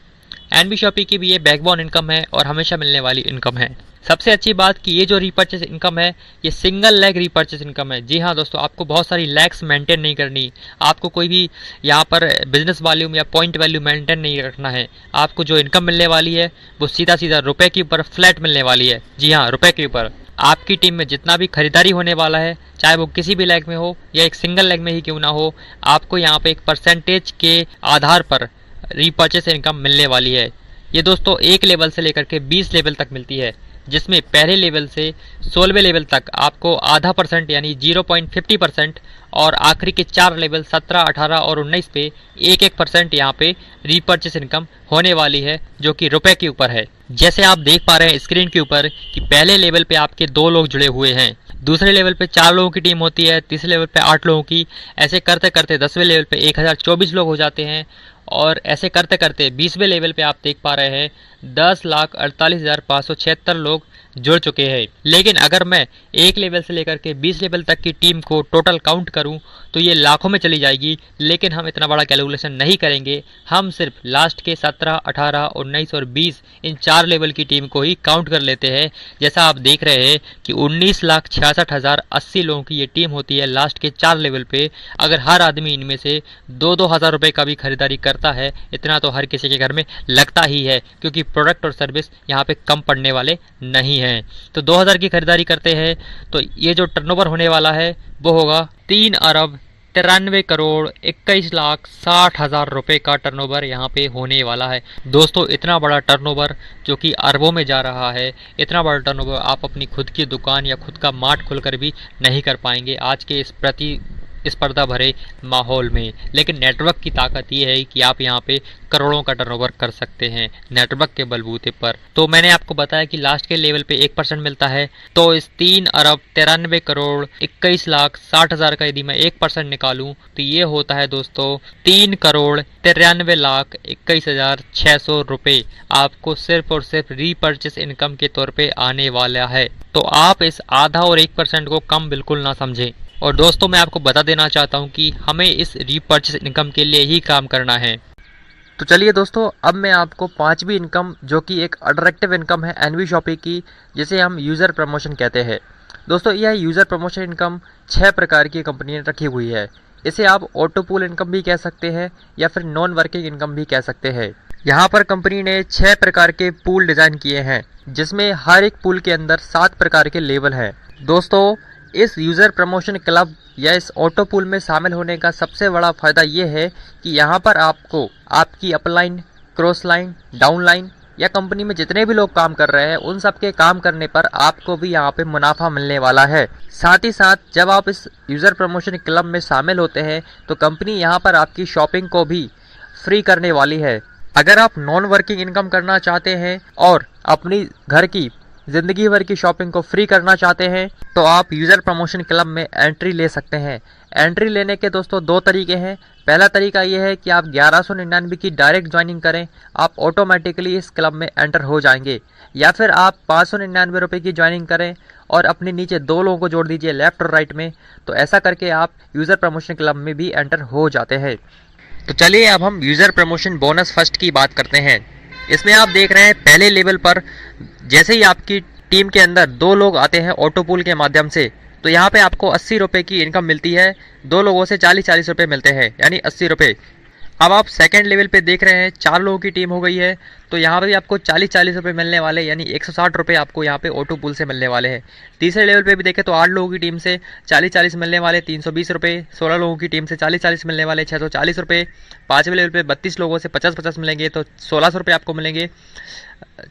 एनबी शॉपी की भी ये बैकबोन इनकम है और हमेशा मिलने वाली इनकम है। सबसे अच्छी बात कि ये जो रीपर्चेस इनकम है ये सिंगल लेग रीपर्चेस इनकम है। जी हाँ दोस्तों, आपको बहुत सारी लैग्स मेंटेन नहीं करनी, आपको कोई भी यहाँ पर बिजनेस वॉल्यूम या पॉइंट वैल्यू मेंटेन नहीं रखना है। आपको जो इनकम मिलने वाली है वो सीधा सीधा रुपए के ऊपर फ्लैट मिलने वाली है। जी हाँ, रुपए के ऊपर आपकी टीम में जितना भी खरीदारी होने वाला है, चाहे वो किसी भी लेग में हो या एक सिंगल लेग में ही क्यों ना हो, आपको यहाँ पे एक परसेंटेज के आधार पर रीपर्चेस इनकम मिलने वाली है। ये दोस्तों एक लेवल से लेकर के 20 लेवल तक मिलती है, जिसमें पहले लेवल से 16वें लेवल तक आपको आधा % यानी 0.50% और आखिरी के 4 लेवल 17, 18 और 19 पे 1% यहाँ पे रीपर्चेस इनकम होने वाली है, जो कि रुपए के ऊपर है। जैसे आप देख पा रहे हैं स्क्रीन के ऊपर कि पहले लेवल पे आपके 2 लोग जुड़े हुए हैं, दूसरे लेवल पे 4 लोगों की टीम होती है, तीसरे लेवल पे 8 लोगों की, ऐसे करते करते 10वें लेवल पे 1024 लोग हो जाते हैं और ऐसे करते करते 20वें लेवल पे आप देख पा रहे हैं 10,48,576 लोग जुड़ चुके हैं। लेकिन अगर मैं एक लेवल से लेकर के 20 लेवल तक की टीम को टोटल काउंट करूं तो ये लाखों में चली जाएगी, लेकिन हम इतना बड़ा कैलकुलेशन नहीं करेंगे। हम सिर्फ लास्ट के 17, 18, 19 और 20 इन 4 लेवल की टीम को ही काउंट कर लेते हैं। जैसा आप देख रहे हैं कि 19,66,080 लोगों की ये टीम होती है लास्ट के 4 लेवल पे। अगर हर आदमी इनमें से 2-2 हज़ार रुपये का भी खरीदारी करता है, इतना तो हर किसी के घर में लगता ही है, क्योंकि प्रोडक्ट और सर्विस यहाँ पे कम पड़ने वाले नहीं हैं। तो 2000 की खरीदारी करते हैं तो ये जो टर्नओवर होने वाला है वो होगा 3,93,21,60,000 रुपये का टर्नओवर यहाँ पे होने वाला है। दोस्तों इतना बड़ा टर्नओवर जो कि अरबों में जा रहा है, इतना बड़ा टर्नओवर आप अपनी खुद की दुकान या खुद का मार्ट खोलकर भी नहीं कर पाएंगे आज के इस स्पर्धा भरे माहौल में। लेकिन नेटवर्क की ताकत ये है कि आप यहाँ पे करोड़ों का टर्नओवर कर सकते हैं नेटवर्क के बलबूते पर। तो मैंने आपको बताया कि लास्ट के लेवल पे 1% मिलता है, तो इस 3,93,21,60,000 का यदि मैं 1% निकालूं तो ये होता है दोस्तों 3,93,21,600 रुपये आपको सिर्फ और सिर्फ रीपर्चेस इनकम के तौर पे आने वाला है। तो आप इस आधा और 1% को कम बिल्कुल ना समझें। और दोस्तों मैं आपको बता देना चाहता हूं कि हमें इस रीपर्चेस इनकम के लिए ही काम करना है। तो चलिए दोस्तों, अब मैं आपको 5वीं इनकम जो कि एक अट्रैक्टिव इनकम है एनवी शॉपी की, जिसे हम यूज़र प्रमोशन कहते हैं। दोस्तों यह यूज़र प्रमोशन इनकम 6 प्रकार की कंपनी ने रखी हुई है। इसे आप ऑटो पूल इनकम भी कह सकते हैं या फिर नॉन वर्किंग इनकम भी कह सकते हैं। यहाँ पर कंपनी ने 6 प्रकार के पूल डिज़ाइन किए हैं, जिसमें हर एक पूल के अंदर 7 प्रकार के लेवल हैं। दोस्तों इस यूज़र प्रमोशन क्लब या इस ऑटो पूल में शामिल होने का सबसे बड़ा फ़ायदा ये है कि यहाँ पर आपको आपकी upline, cross line, down line या कंपनी में जितने भी लोग काम कर रहे हैं उन सब के काम करने पर आपको भी यहाँ पे मुनाफा मिलने वाला है। साथ ही साथ जब आप इस यूज़र प्रमोशन क्लब में शामिल होते हैं तो कंपनी यहाँ पर आपकी शॉपिंग को भी फ्री करने वाली है। अगर आप नॉन वर्किंग इनकम करना चाहते हैं और अपनी घर की ज़िंदगी भर की शॉपिंग को फ्री करना चाहते हैं तो आप यूज़र प्रमोशन क्लब में एंट्री ले सकते हैं। एंट्री लेने के दोस्तों 2 तरीके हैं। पहला तरीका ये है कि आप 1199 की डायरेक्ट ज्वाइनिंग करें, आप ऑटोमेटिकली इस क्लब में एंटर हो जाएंगे। या फिर आप 599 रुपये की ज्वाइनिंग करें और अपने नीचे 2 लोगों को जोड़ दीजिए लेफ्ट और राइट में, तो ऐसा करके आप यूज़र प्रमोशन क्लब में भी एंटर हो जाते हैं। तो चलिए अब हम यूज़र प्रमोशन बोनस फर्स्ट की बात करते हैं। इसमें आप देख रहे हैं पहले लेवल पर जैसे ही आपकी टीम के अंदर 2 लोग आते हैं ऑटो पूल के माध्यम से, तो यहाँ पे आपको 80 रुपये की इनकम मिलती है। 2 लोगों से 40-40 रुपये मिलते हैं, यानी 80 रुपये। अब आप सेकंड लेवल पे देख रहे हैं 4 लोगों की टीम हो गई है, तो यहाँ पर भी आपको 40-40 रुपये मिलने वाले, यानी 160 रुपये आपको यहाँ पे ऑटो पूल से मिलने वाले हैं। तीसरे लेवल पे भी देखें तो 8 लोगों की टीम से 40-40 मिलने वाले 320 रुपये, 16 लोगों की टीम से 40-40 मिलने वाले 640 रुपये, 5वें लेवल पे 32 लोगों से 50-50 मिलेंगे तो 1600 रुपये आपको मिलेंगे।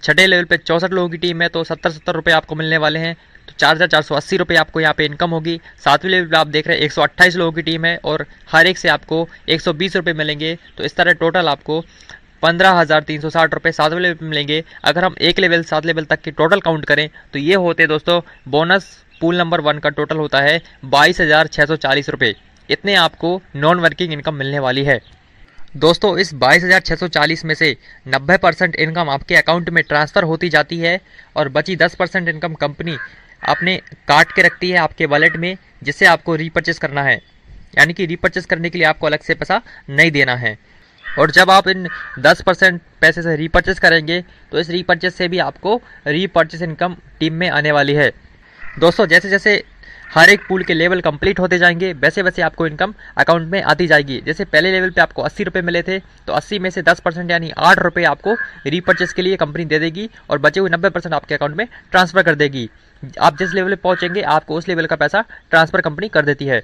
6ठे लेवल पे 64 लोगों की टीम है तो 70-70 रुपये आपको मिलने वाले हैं, तो 4,480 रुपये आपको यहाँ पे इनकम होगी। 7वें लेवल पे आप देख रहे हैं 128 लोगों की टीम है और हर एक से आपको 120 रुपये मिलेंगे, तो इस तरह टोटल आपको 15,360 रुपये 7वें लेवल पे मिलेंगे। अगर हम एक लेवल 7 लेवल तक की टोटल काउंट करें तो ये होते दोस्तों बोनस पूल नंबर 1 का टोटल होता है 22,640 रुपये। इतने आपको नॉन वर्किंग इनकम मिलने वाली है। दोस्तों इस 22,640 में से 90% इनकम आपके अकाउंट में ट्रांसफ़र होती जाती है और बची 10% इनकम कंपनी आपने काट के रखती है आपके वॉलेट में, जिससे आपको रीपर्चेस करना है। यानी कि रीपर्चेस करने के लिए आपको अलग से पैसा नहीं देना है। और जब आप इन 10% पैसे से रीपर्चेस करेंगे तो इस रीपर्चेस से भी आपको रीपर्चेस इनकम टीम में आने वाली है। दोस्तों जैसे जैसे हर एक पूल के लेवल कंप्लीट होते जाएंगे वैसे वैसे आपको इनकम अकाउंट में आती जाएगी। जैसे पहले लेवल पे आपको 80 रुपये मिले थे तो 80 में से 10% यानी 8 रुपये आपको रीपर्चेस के लिए कंपनी दे देगी और बचे हुए 90% आपके अकाउंट में ट्रांसफ़र कर देगी। आप जिस लेवल पे पहुंचेंगे आपको उस लेवल का पैसा ट्रांसफ़र कंपनी कर देती है।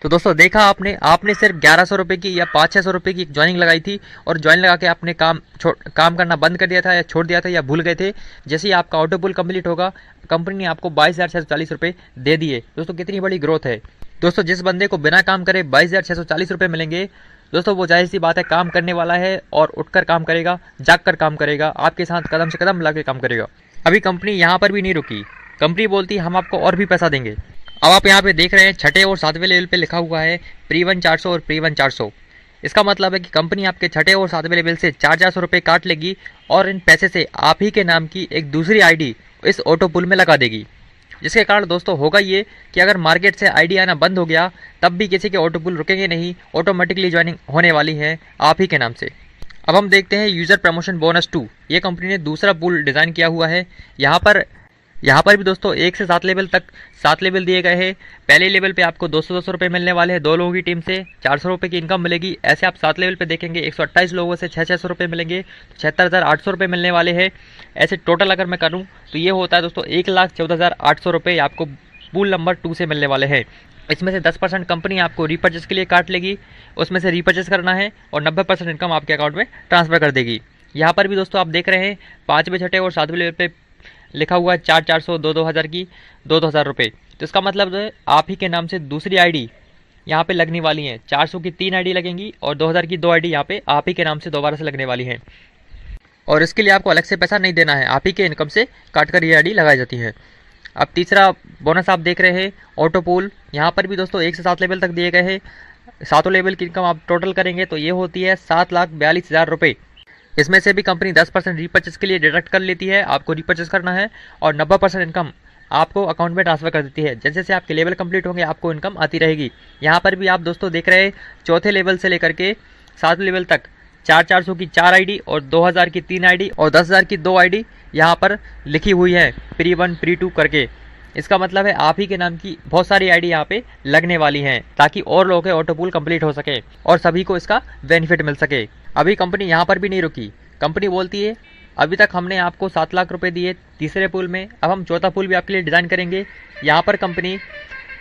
तो दोस्तों देखा आपने सिर्फ 1100 रुपये की या 500-600 रुपये की ज्वाइनिंग लगाई थी और ज्वाइन लगा के आपने काम करना बंद कर दिया था या छोड़ दिया था या भूल गए थे। जैसे ही आपका ऑटो पुल कंप्लीट होगा कंपनी ने आपको 22,640 रुपये दे दिए। दोस्तों कितनी बड़ी ग्रोथ है। दोस्तों जिस बंदे को बिना काम करे 22,640 रुपये मिलेंगे दोस्तों वो जाहिर सी बात है काम करने वाला है और उठकर काम करेगा, जाग कर काम करेगा, आपके साथ कदम से कदम मिला के काम करेगा। अभी कंपनी यहाँ पर भी नहीं रुकी। कंपनी बोलती है हम आपको और भी पैसा देंगे। अब आप यहाँ पे देख रहे हैं छठे और 7वें लेवल पे लिखा हुआ है प्री-1 400 और प्री-1 400। इसका मतलब है कि कंपनी आपके छठे और 7वें लेवल से 400 रुपये काट लेगी और इन पैसे से आप ही के नाम की एक दूसरी आईडी इस ऑटो पुल में लगा देगी। जिसके कारण दोस्तों होगा ये कि अगर मार्केट से आईडी आना बंद हो गया तब भी किसी के ऑटो पुल रुकेंगे नहीं, ऑटोमेटिकली ज्वाइनिंग होने वाली है आप ही के नाम से। अब हम देखते हैं यूज़र प्रमोशन बोनस 2। ये कंपनी ने दूसरा पुल डिज़ाइन किया हुआ है। यहाँ पर भी दोस्तों 1 से 7 लेवल तक 7 लेवल दिए गए हैं। पहले लेवल पे आपको 200-200 रुपये मिलने वाले हैं 2 लोगों की टीम से, 400 रुपये की इनकम मिलेगी। ऐसे आप 7 लेवल पे देखेंगे 128 लोगों से 600 रुपये मिलेंगे, 76,800 रुपये मिलने वाले हैं। ऐसे टोटल अगर मैं करूँ तो ये होता है दोस्तों 1,14,800 रुपये आपको पूल नंबर 2 से मिलने वाले हैं। इसमें से 10% कंपनी आपको रीपर्चेस के लिए काट लेगी, उसमें से रीपर्चेस करना है और 90% इनकम आपके अकाउंट में ट्रांसफ़र कर देगी। यहाँ पर भी दोस्तों आप देख रहे हैं 5वें, छठे और 7वें लेवल पे लिखा हुआ है 400, 2,000 की 2,000 रुपये। तो इसका मतलब है आप ही के नाम से दूसरी आईडी यहाँ पे लगने वाली है। 400 की 3 आईडी लगेंगी और 2,000 की 2 आईडी यहाँ पे आप ही के नाम से दोबारा से लगने वाली है। और इसके लिए आपको अलग से पैसा नहीं देना है, आप ही के इनकम से काट कर ये आईडी लगाई जाती है। अब तीसरा बोनस आप देख रहे हैं ऑटो पूल। यहाँ पर भी दोस्तों 1 से 7 लेवल तक दिए गए हैं। 7 लेवल की इनकम आप टोटल करेंगे तो ये होती है 7,42,000 रुपये। इसमें से भी कंपनी 10% रीपर्चेस के लिए डिडक्ट कर लेती है, आपको रीपर्चेस करना है और 90% इनकम आपको अकाउंट में ट्रांसफ़र कर देती है। जैसे जैसे आपके लेवल कंप्लीट होंगे आपको इनकम आती रहेगी। यहाँ पर भी आप दोस्तों देख रहे हैं चौथे लेवल से लेकर के 7वें लेवल तक 400 की 4 आईडी और 2,000 की 3 आईडी और 10,000 की 2 आईडी यहाँ पर लिखी हुई है प्री-1 प्री-2 करके। इसका मतलब है आप ही के नाम की बहुत सारी आईडी यहाँ पे लगने वाली हैं ताकि और लोगों के ऑटो पूल कंप्लीट हो सके और सभी को इसका बेनिफिट मिल सके। अभी कंपनी यहाँ पर भी नहीं रुकी। कंपनी बोलती है अभी तक हमने आपको 7 लाख रुपए दिए तीसरे पूल में, अब हम चौथा पूल भी आपके लिए डिज़ाइन करेंगे। यहाँ पर कंपनी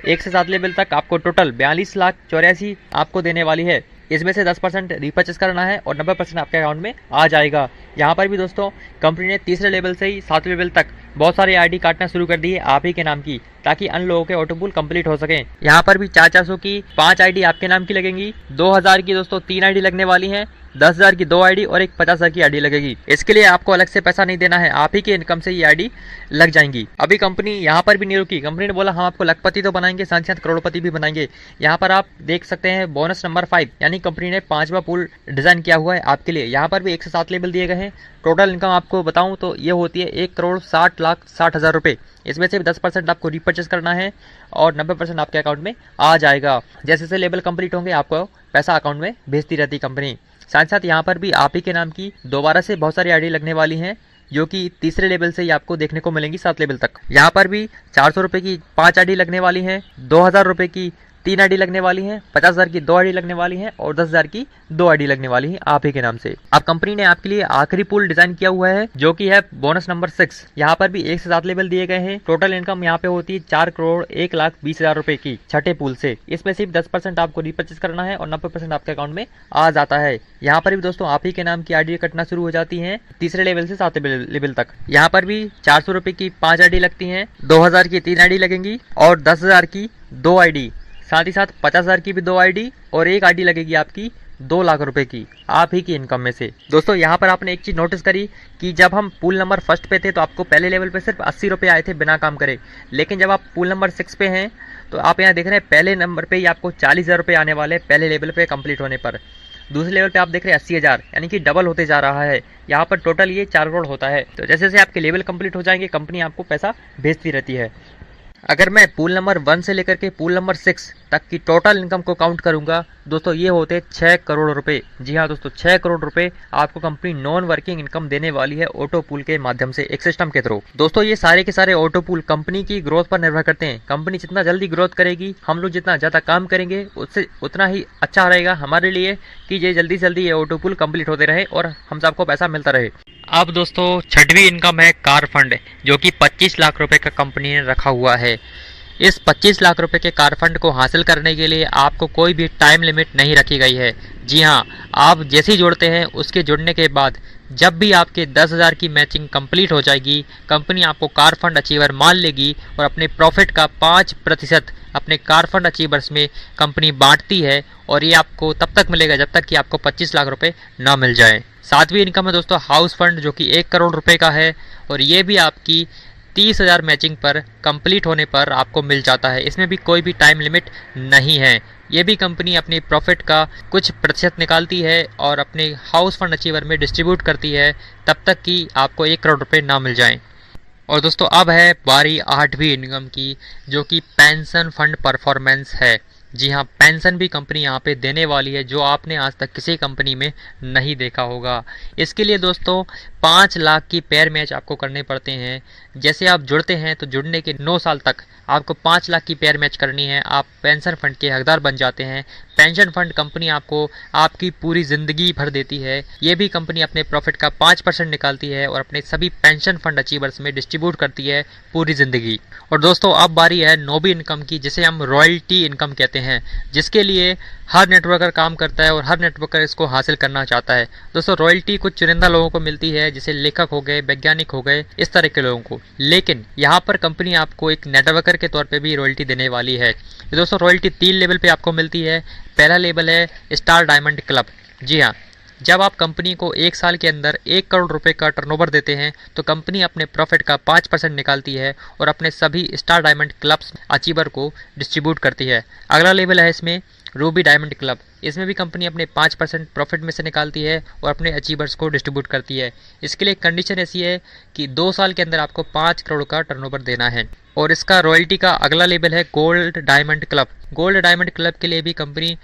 1 से 7 लेवल तक आपको टोटल 42,84,00,000 आपको देने वाली है। इसमें से 10% रीपर्चेस करना है और 90% आपके अकाउंट में आ जाएगा। यहाँ पर भी दोस्तों कंपनी ने तीसरे लेवल से ही 7 लेवल तक बहुत सारी आईडी काटना शुरू कर दी है आप ही के नाम की, ताकि अन्य लोगों के ऑटो पूल कंप्लीट हो सके। यहाँ पर भी 400 की 5 आईडी आपके नाम की लगेंगी, 2,000 की दोस्तों 3 आईडी लगने वाली हैं, 10,000 की 2 आईडी और एक 50,000 की आईडी लगेगी। इसके लिए आपको अलग से पैसा नहीं देना है, आप ही के इनकम से ये आईडी लग जाएंगी। अभी कंपनी यहाँ पर भी नहीं रुकी। कंपनी ने बोला हम आपको लखपति तो बनाएंगे, साथ साथ करोड़पति भी बनाएंगे। यहाँ पर आप देख सकते हैं बोनस नंबर 5 यानी कंपनी ने 5वां पूल डिजाइन किया हुआ है आपके लिए। यहाँ पर भी 1 से 7 लेवल दिए गए हैं। टोटल इनकम आपको बताऊं तो ये होती है 1,60,60,000 रुपये। इसमें से 10% आपको रीपर्चेस करना है और 90% आपके अकाउंट में आ जाएगा। जैसे जैसे लेवल कंप्लीट होंगे आपको पैसा अकाउंट में भेजती रहती कंपनी। साथ साथ यहाँ पर भी आप ही के नाम की दोबारा से बहुत सारी आईडी लगने वाली हैं, जो कि तीसरे लेवल से ही आपको देखने को मिलेंगी 7 लेवल तक। यहाँ पर भी 400 रुपये की 5 आईडी लगने वाली हैं, 2,000 रुपये की 3 आईडी लगने वाली हैं, 50,000 की 2 आईडी लगने वाली हैं और 10,000 की 2 आईडी लगने वाली है आप ही के नाम से। अब कंपनी ने आपके लिए आखिरी पूल डिजाइन किया हुआ है जो कि है बोनस नंबर 6। यहाँ पर भी 1 से 7 लेवल दिए गए हैं। टोटल इनकम यहाँ पे होती है 4,01,20,000 रुपए की छठे पूल से। इसमें सिर्फ 10% आपको रीपर्चेस करना है और 90% आपके अकाउंट में आ जाता है। यहाँ पर भी दोस्तों आप ही के नाम की आईडी कटना शुरू हो जाती है तीसरे लेवल से 7 लेवल तक। यहाँ पर भी 400 रुपए की 5 आईडी लगती है, 2,000 की 3 आईडी लगेंगी और 10,000 की 2 आईडी, साथ ही साथ 50,000 की भी 2 आईडी और एक आईडी लगेगी आपकी 2 लाख रुपए की आप ही की इनकम में से। दोस्तों यहाँ पर आपने एक चीज़ नोटिस करी कि जब हम पूल नंबर फर्स्ट पे थे तो आपको पहले लेवल पे सिर्फ 80 रुपये आए थे बिना काम करे, लेकिन जब आप पूल नंबर 6 पे हैं तो आप यहाँ देख रहे हैं पहले नंबर पे ही आपको 40,000 रुपये आने वाले पहले लेवल पे कंप्लीट होने पर। दूसरे लेवल पे आप देख रहे हैं 80,000, यानी कि डबल होते जा रहा है। यहाँ पर टोटल ये 4 करोड़ होता है। तो जैसे जैसे आपके लेवल कंप्लीट हो जाएंगे कंपनी आपको पैसा भेजती रहती है। अगर मैं पूल नंबर 1 से लेकर के पूल नंबर 6 तक की टोटल इनकम को काउंट करूंगा दोस्तों, ये होते 6 करोड़ रुपए। जी हाँ दोस्तों, 6 करोड़ रुपए आपको कंपनी नॉन वर्किंग इनकम देने वाली है ऑटो पूल के माध्यम से, एक सिस्टम के थ्रू। दोस्तों ये सारे के सारे ऑटो पूल कंपनी की ग्रोथ पर निर्भर करते हैं। कंपनी जितना जल्दी ग्रोथ करेगी, हम लोग जितना ज़्यादा काम करेंगे, उससे उतना ही अच्छा रहेगा हमारे लिए कि ये जल्दी जल्दी ये ऑटो पूल कंप्लीट होते रहे और हम सबको पैसा मिलता रहे। अब दोस्तों छठवीं इनकम है कार फंड, जो कि 25 लाख रुपए का कंपनी ने रखा हुआ है। इस 25 लाख रुपए के कार फंड को हासिल करने के लिए आपको कोई भी टाइम लिमिट नहीं रखी गई है। जी हाँ, आप जैसे ही जुड़ते हैं उसके जुड़ने के बाद जब भी आपके 10,000 की मैचिंग कंप्लीट हो जाएगी, कंपनी आपको कार फंड अचीवर मान लेगी और अपने प्रॉफिट का 5% अपने कार फंड अचीवर्स में कंपनी बांटती है, और ये आपको तब तक मिलेगा जब तक कि आपको 25 लाख रुपए ना मिल जाए। सातवीं इनकम है दोस्तों हाउस फंड, जो कि 1 करोड़ रुपए का है, और ये भी आपकी 30,000 मैचिंग पर कंप्लीट होने पर आपको मिल जाता है। इसमें भी कोई भी टाइम लिमिट नहीं है। ये भी कंपनी अपनी प्रॉफिट का कुछ प्रतिशत निकालती है और अपने हाउस फंड अचीवर में डिस्ट्रीब्यूट करती है तब तक कि आपको 1 करोड़ रुपए ना मिल जाएं। और दोस्तों अब है बारी 8वीं इनकम की, जो कि पेंशन फंड परफॉर्मेंस है। जी हाँ, पेंशन भी कंपनी यहाँ पे देने वाली है, जो आपने आज तक किसी कंपनी में नहीं देखा होगा। इसके लिए दोस्तों 5 लाख की पेयर मैच आपको करने पड़ते हैं। जैसे आप जुड़ते हैं तो जुड़ने के 9 साल तक आपको 5 लाख की पेयर मैच करनी है, आप पेंशन फंड के हकदार बन जाते हैं। पेंशन फंड कंपनी आपको आपकी पूरी ज़िंदगी भर देती है। ये भी कंपनी अपने प्रॉफिट का 5% निकालती है और अपने सभी पेंशन फंड अचीवर्स में डिस्ट्रीब्यूट करती है पूरी ज़िंदगी। और दोस्तों अब बारी है 9वीं इनकम की, जिसे हम रॉयल्टी इनकम कहते हैं, जिसके लिए हर नेटवर्कर काम करता है और हर नेटवर्कर इसको हासिल करना चाहता है। दोस्तों रॉयल्टी कुछ चुनिंदा लोगों को मिलती है, जैसे लेखक हो गए, वैज्ञानिक हो गए, इस तरह के लोगों को। लेकिन यहाँ पर कंपनी आपको एक नेटवर्कर के तौर पे भी रॉयल्टी देने वाली है। दोस्तों रॉयल्टी 3 लेवल पे आपको मिलती है। पहला लेवल है स्टार डायमंड क्लब। जी हाँ, जब आप कंपनी को 1 साल के अंदर 1 करोड़ रुपए का टर्नओवर देते हैं तो कंपनी अपने प्रॉफिट का 5% निकालती है और अपने सभी स्टार डायमंड क्लब्स अचीवर को डिस्ट्रीब्यूट करती है। अगला लेवल है इसमें रूबी डायमंड क्लब। इसमें भी कंपनी अपने 5% प्रॉफिट में से निकालती है और अपने अचीवर्स को डिस्ट्रीब्यूट करती है। इसके लिए कंडीशन ऐसी है कि 2 साल के अंदर आपको 5 करोड़ का टर्नओवर देना है। और इसका रॉयल्टी का अगला लेवल है gold diamond club. Gold diamond club के लिए भी कंपनी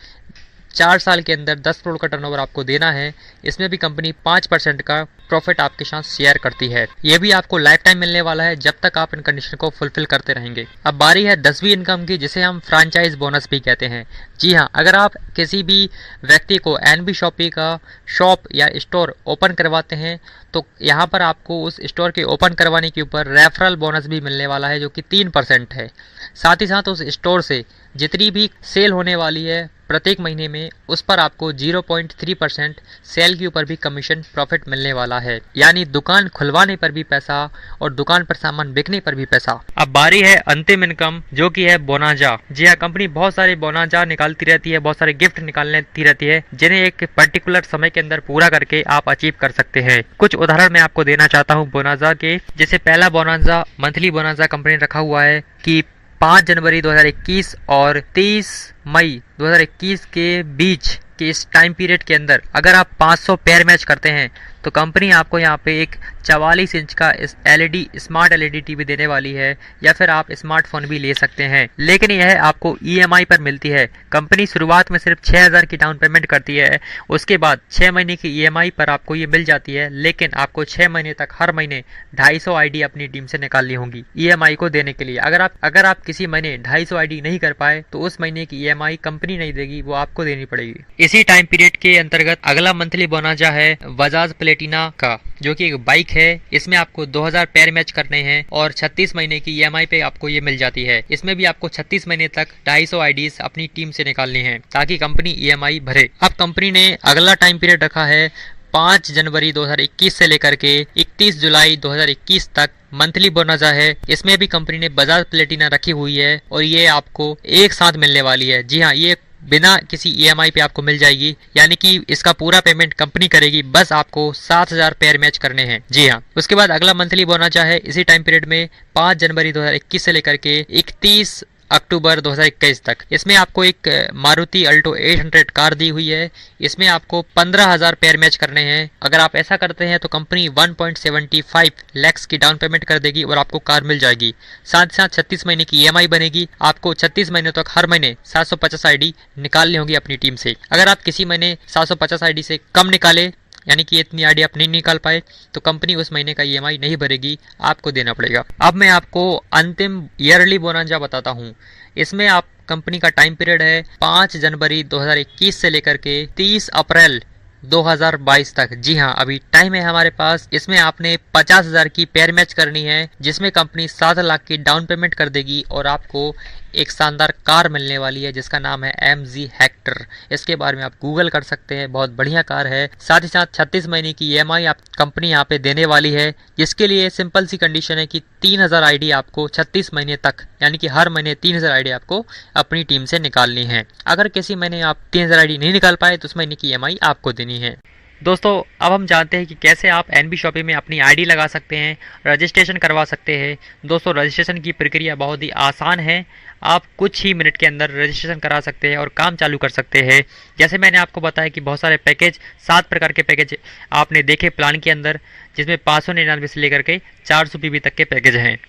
4 साल के अंदर 10 करोड़ का टर्नओवर आपको देना है। इसमें भी कंपनी 5% का प्रॉफिट आपके साथ शेयर करती है। ये भी आपको लाइफ टाइम मिलने वाला है जब तक आप इन कंडीशन को फुलफिल करते रहेंगे। अब बारी है 10वीं इनकम की, जिसे हम फ्रैंचाइज बोनस भी कहते हैं। जी हाँ, अगर आप किसी भी व्यक्ति को एनबी शॉपी का शॉप या स्टोर ओपन करवाते हैं तो यहाँ पर आपको उस स्टोर के ओपन करवाने के ऊपर रेफरल बोनस भी मिलने वाला है, जो कि 3% है। साथ ही साथ उस स्टोर से जितनी भी सेल होने वाली है प्रत्येक महीने में, उस पर आपको 0.3% सेल के ऊपर भी कमीशन प्रॉफिट मिलने वाला है। यानी दुकान खुलवाने पर भी पैसा और दुकान पर सामान बिकने पर भी पैसा। अब बारी है अंतिम इनकम, जो कि है बोनाजा। जी हाँ, कंपनी बहुत सारे बोनाजा निकालती रहती है, बहुत सारे गिफ्ट निकालती रहती है, जिन्हें एक पर्टिकुलर समय के अंदर पूरा करके आप अचीव कर सकते हैं। कुछ उदाहरण मैं आपको देना चाहता हूँ बोनाजा के। जैसे पहला बोनाजा मंथली बोनाजा कंपनी ने रखा हुआ है कि 5 जनवरी 2021 और 30 मई 2021 के बीच के इस टाइम पीरियड के अंदर अगर आप 500 पेयर मैच करते हैं तो कंपनी आपको यहाँ पे एक 44 इंच का एलईडी स्मार्ट एलईडी टीवी देने वाली है, या फिर आप स्मार्टफोन भी ले सकते हैं। लेकिन यह आपको ईएमआई पर मिलती है। कंपनी शुरुआत में सिर्फ 6,000 की डाउन पेमेंट करती है, उसके बाद 6 महीने की ईएमआई पर आपको ये मिल जाती है। लेकिन आपको 6 महीने तक हर महीने 250 आईडी अपनी टीम से निकालनी होगी ईएमआई को देने के लिए। अगर आप किसी महीने 250 आईडी नहीं कर पाए तो उस महीने की ईएमआई कंपनी नहीं देगी, वो आपको देनी पड़ेगी। इसी टाइम पीरियड के अंतर्गत अगला मंथली बोनाजा है बजाज प्लेटिना का, जो कि एक बाइक है। इसमें आपको 2000 पेयर मैच करने हैं और 36 महीने की ईएमआई पे आपको ये मिल जाती है। इसमें भी आपको 36 महीने तक 250 आईडीज अपनी टीम से निकालनी है ताकि कंपनी ईएमआई भरे। अब कंपनी ने अगला टाइम पीरियड रखा है 5 जनवरी 2021 से लेकर के 31 जुलाई 2021 तक मंथली बोनाजा है। इसमें भी कंपनी ने बजाज प्लेटिना रखी हुई है और ये आपको एक साथ मिलने वाली है। जी हाँ, ये बिना किसी ईएमआई पे आपको मिल जाएगी, यानी कि इसका पूरा पेमेंट कंपनी करेगी, बस आपको 7,000 पेयर मैच करने हैं। जी हाँ। उसके बाद अगला मंथली बोनस है इसी टाइम पीरियड में 5 जनवरी 2021 से लेकर के 31 अक्टूबर 2021 तक। इसमें आपको एक मारुति अल्टो 800 कार दी हुई है। इसमें आपको 15,000 पेयर मैच करने हैं। अगर आप ऐसा करते हैं तो कंपनी 1.75 लाख की डाउन पेमेंट कर देगी और आपको कार मिल जाएगी। साथ ही साथ 36 महीने की ईएमआई बनेगी। आपको 36 महीने तक हर महीने 750 आईडी निकालनी होगी अपनी टीम से। अगर आप किसी महीने 750 आईडी से कम निकाले, यानी कि इतनी आईडी आप नहीं निकाल पाए, तो कंपनी उस महीने का ईएमआई नहीं भरेगी, आपको देना पड़ेगा। अब मैं आपको अंतिम ईयरली बोनस बताता हूँ। इसमें आप कंपनी का टाइम पीरियड है 5 जनवरी 2021 से लेकर के 30 अप्रैल 2022 तक। जी हाँ, अभी टाइम है हमारे पास। इसमें आपने 50,000 की पेयर मैच करनी है, जिसमें कंपनी 7 लाख की डाउन पेमेंट कर देगी और आपको एक शानदार कार मिलने वाली है जिसका नाम है MG हेक्टर। इसके बारे में आप गूगल कर सकते हैं, बहुत बढ़िया कार है। साथ ही साथ 36 महीने की ईएमआई आप कंपनी यहाँ पे देने वाली है, जिसके लिए सिंपल सी कंडीशन है कि 3,000 आईडी आपको 36 महीने तक, यानी कि हर महीने 3,000 आईडी आपको अपनी टीम से निकालनी है। अगर किसी महीने आप 3,000 आईडी नहीं निकाल पाए तो उस महीने की ईएमआई आपको देनी है। दोस्तों, अब हम जानते हैं कि कैसे आप एनबी शॉपी में अपनी आईडी लगा सकते हैं, रजिस्ट्रेशन करवा सकते हैं। दोस्तों, रजिस्ट्रेशन की प्रक्रिया बहुत ही आसान है। आप कुछ ही मिनट के अंदर रजिस्ट्रेशन करा सकते हैं और काम चालू कर सकते हैं। जैसे मैंने आपको बताया कि बहुत सारे पैकेज, 7 प्रकार के पैकेज आपने देखे प्लान के अंदर, जिसमें 599 से लेकर के 400 पीबी तक के पैकेज हैं।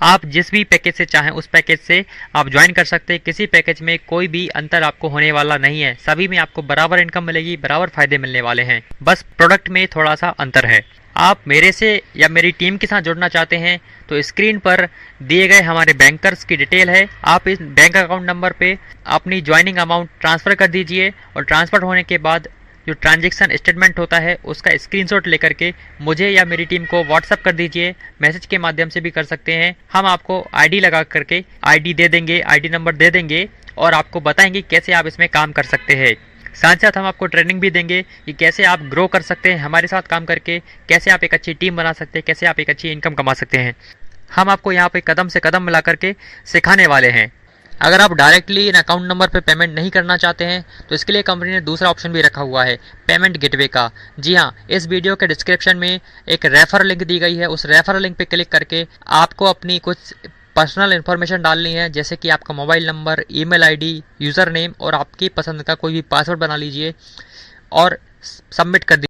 आप जिस भी पैकेज से चाहें उस पैकेज से आप ज्वाइन कर सकते हैं। किसी पैकेज में कोई भी अंतर आपको होने वाला नहीं है। सभी में आपको बराबर इनकम मिलेगी, बराबर फायदे मिलने वाले हैं। बस प्रोडक्ट में थोड़ा सा अंतर है। आप मेरे से या मेरी टीम के साथ जुड़ना चाहते हैं तो स्क्रीन पर दिए गए हमारे बैंकर्स की डिटेल है। आप इस बैंक अकाउंट नंबर पे अपनी ज्वाइनिंग अमाउंट ट्रांसफ़र कर दीजिए और ट्रांसफ़र होने के बाद जो ट्रांजैक्शन स्टेटमेंट होता है उसका स्क्रीनशॉट लेकर के मुझे या मेरी टीम को व्हाट्सअप कर दीजिए। मैसेज के माध्यम से भी कर सकते हैं। हम आपको आईडी लगा करके आईडी दे देंगे, आईडी नंबर दे देंगे और आपको बताएंगे कैसे आप इसमें काम कर सकते हैं। साथ साथ हम आपको ट्रेनिंग भी देंगे कि कैसे आप ग्रो कर सकते हैं हमारे साथ काम करके, कैसे आप एक अच्छी टीम बना सकते हैं, कैसे आप एक अच्छी इनकम कमा सकते हैं। हम आपको यहाँ पे कदम से कदम मिला करके सिखाने वाले हैं। अगर आप डायरेक्टली इन अकाउंट नंबर पे पेमेंट नहीं करना चाहते हैं तो इसके लिए कंपनी ने दूसरा ऑप्शन भी रखा हुआ है, पेमेंट गेटवे का। जी हाँ, इस वीडियो के डिस्क्रिप्शन में एक रेफर लिंक दी गई है। उस रेफर लिंक पे क्लिक करके आपको अपनी कुछ पर्सनल इन्फॉर्मेशन डालनी है, जैसे कि आपका mobile number, email ID, user name और आपकी पसंद का कोई भी पासवर्ड बना लीजिए और सबमिट कर दीजिए।